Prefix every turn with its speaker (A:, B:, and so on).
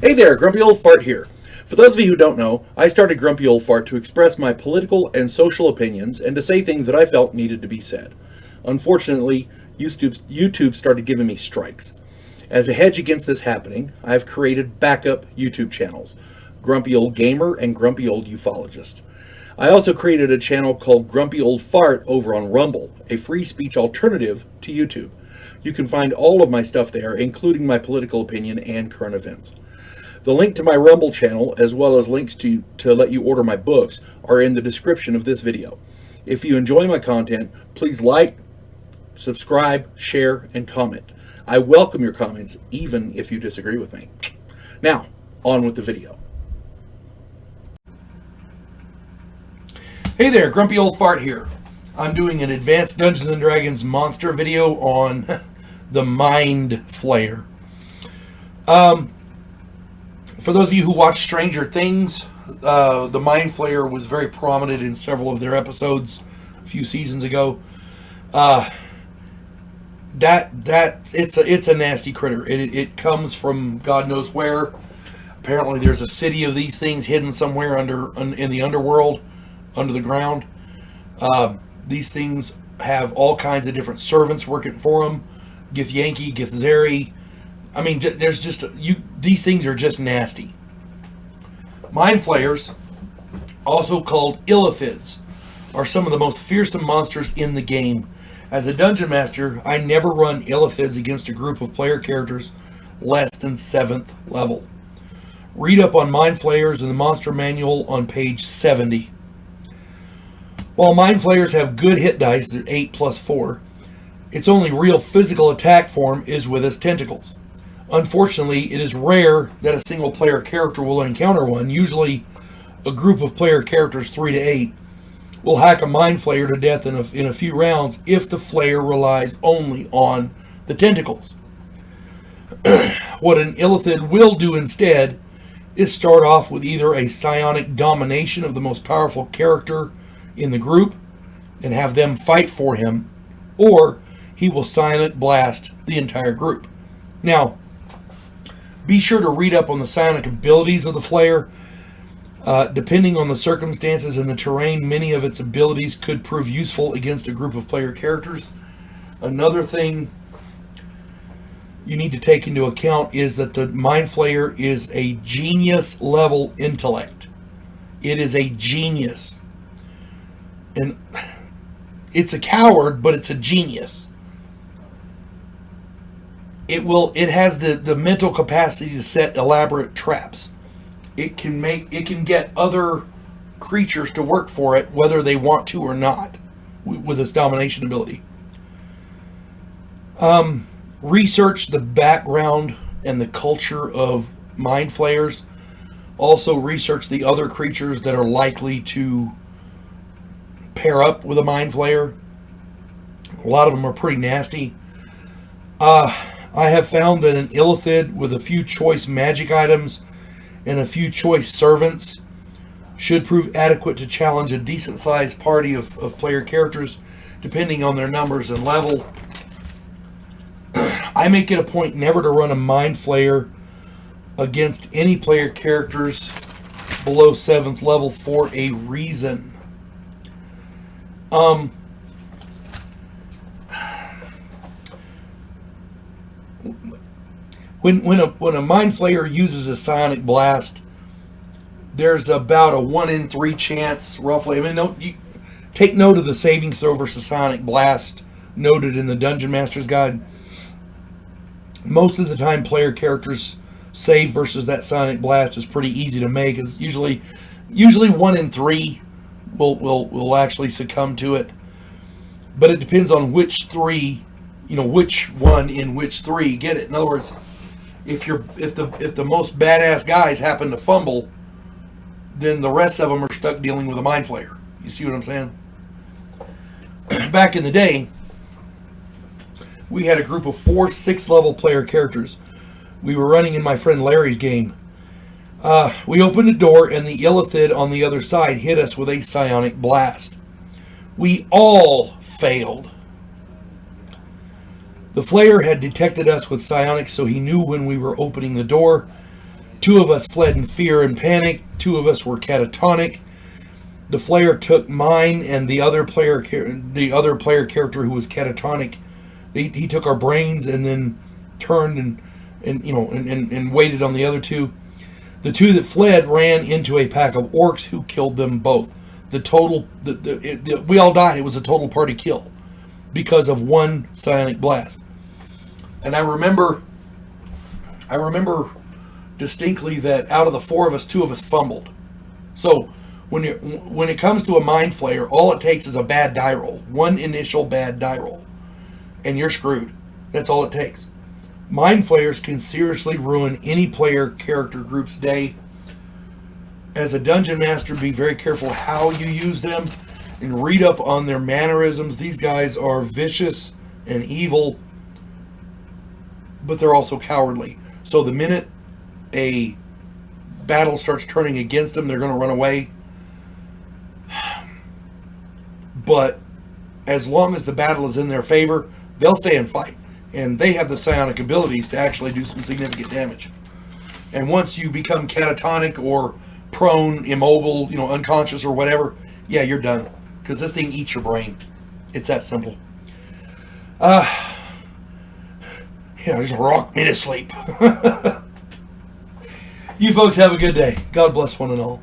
A: Hey there, Grumpy Old Fart here. For those of you who don't know, I started Grumpy Old Fart to express my political and social opinions and to say things that I felt needed to be said. Unfortunately, YouTube started giving me strikes. As a hedge against this happening, I've created backup YouTube channels, Grumpy Old Gamer and Grumpy Old Ufologist. I also created a channel called Grumpy Old Fart over on Rumble, a free speech alternative to YouTube. You can find all of my stuff there, including my political opinion and current events. The link to my Rumble channel, as well as links to let you order my books, are in the description of this video. If you enjoy my content, please like, subscribe, share, and comment. I welcome your comments, even if you disagree with me. Now, on with the video. Hey there, Grumpy Old Fart here. I'm doing an advanced Dungeons & Dragons monster video on the Mind Flayer. For those of you who watch Stranger Things, the Mind Flayer was very prominent in several of their episodes a few seasons ago. It's a nasty critter. It comes from God knows where. Apparently, there's a city of these things hidden somewhere in the underworld, under the ground. These things have all kinds of different servants working for them. Githyanki, Githzeri. I mean, these things are just nasty. Mind Flayers, also called illithids, are some of the most fearsome monsters in the game. As a dungeon master, I never run illithids against a group of player characters less than 7th level. Read up on Mind Flayers in the monster manual on page 70. While Mind Flayers have good hit dice, they're 8 plus 4, its only real physical attack form is with its tentacles. Unfortunately, it is rare that a single player character will encounter one. Usually, a group of player characters, 3 to 8, will hack a Mind Flayer to death in a few rounds if the Flayer relies only on the tentacles. What an illithid will do instead is start off with either a psionic domination of the most powerful character in the group and have them fight for him, or he will psionic blast the entire group. Now, be sure to read up on the psionic abilities of the Flayer. Depending on the circumstances and the terrain, many of its abilities could prove useful against a group of player characters. Another thing you need to take into account is that the Mind Flayer is a genius level intellect. It is a genius. And it's a coward, but it's a genius. It has the mental capacity to set elaborate traps. It can get other creatures to work for it, whether they want to or not, with its domination ability. Research the background and the culture of Mind Flayers. Also research the other creatures that are likely to pair up with a Mind Flayer. A lot of them are pretty nasty. I have found that an illithid with a few choice magic items and a few choice servants should prove adequate to challenge a decent-sized party of player characters, depending on their numbers and level. I make it a point never to run a Mind Flayer against any player characters below 7th level for a reason. When a Mind Flayer uses a psionic blast, there's about a 1 in 3 chance, roughly. I mean, take note of the saving throw versus psionic blast noted in the Dungeon Master's Guide. Most of the time, player characters save versus that psionic blast is pretty easy to make. It's usually 1 in 3 will actually succumb to it, but it depends on which 3, which one in which 3 get it. In other words, if the most badass guys happen to fumble, then the rest of them are stuck dealing with a Mind Flayer. You see what I'm saying? Back in the day, we had a group of 4 6th level player characters. We were running in my friend Larry's game. We opened a door and the illithid on the other side hit us with a psionic blast. We all failed. The Flayer had detected us with psionics, so he knew when we were opening the door. Two of us fled in fear and panic. Two of us were catatonic. The Flayer took mine and the other player character who was catatonic. He took our brains and then turned and waited on the other two. The two that fled ran into a pack of orcs who killed them both. We all died. It was a total party kill because of one psionic blast. And I remember distinctly that out of the four of us, two of us fumbled. So when it comes to a Mind Flayer, all it takes is a bad die roll, one initial bad die roll, and you're screwed. That's all it takes. Mind Flayers can seriously ruin any player character group's day. As a dungeon master, be very careful how you use them and read up on their mannerisms. These guys are vicious and evil, but they're also cowardly. So the minute a battle starts turning against them, they're going to run away. But as long as the battle is in their favor, they'll stay and fight. And they have the psionic abilities to actually do some significant damage. And once you become catatonic or prone, immobile, unconscious or whatever, yeah, you're done. Because this thing eats your brain. It's that simple. Yeah, just rock me to sleep. You folks have a good day. God bless one and all.